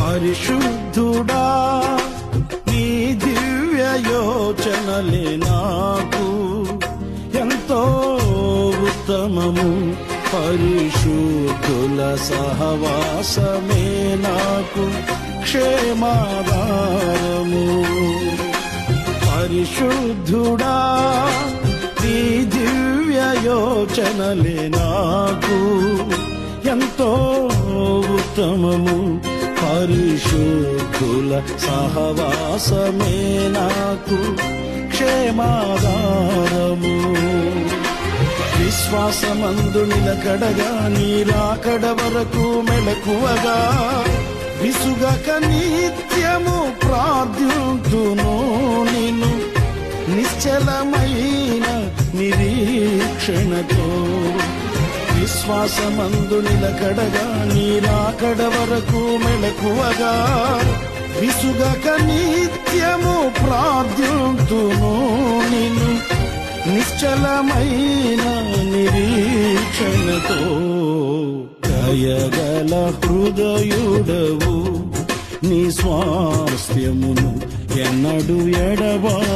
పరిశుద్ధుడా నీ దివ్య యోచనలే నాకు ఎంతో ఉత్తమము. పరిశుద్ధుల సహవాసమే నాకు క్షేమాధారము. పరిశుద్ధుడా నీ దివ్య యోచనలే నాకు ఎంతో ఉత్తమము. పరిశుద్ధుల సహవాసమే నాకు క్షేమాధారము. విశ్వాసమందు నిలకడగా నీ రాకడ వరకు మెలకువగా విసుగక నిత్యము ప్రార్థింతును నిన్ను నిశ్చలమైన నిరీక్షణతో. విశ్వాసమందు నిలకడగా నీ రాకడ వరకు మెలకువగా విసుగక నిత్యము ప్రార్థింతును నిన్ను నిశ్చలమైన నిరీక్షణతో. దయగల హృదయుడవు నీ స్వాస్థ్యమును ఎన్నడు ఎడబాయవు.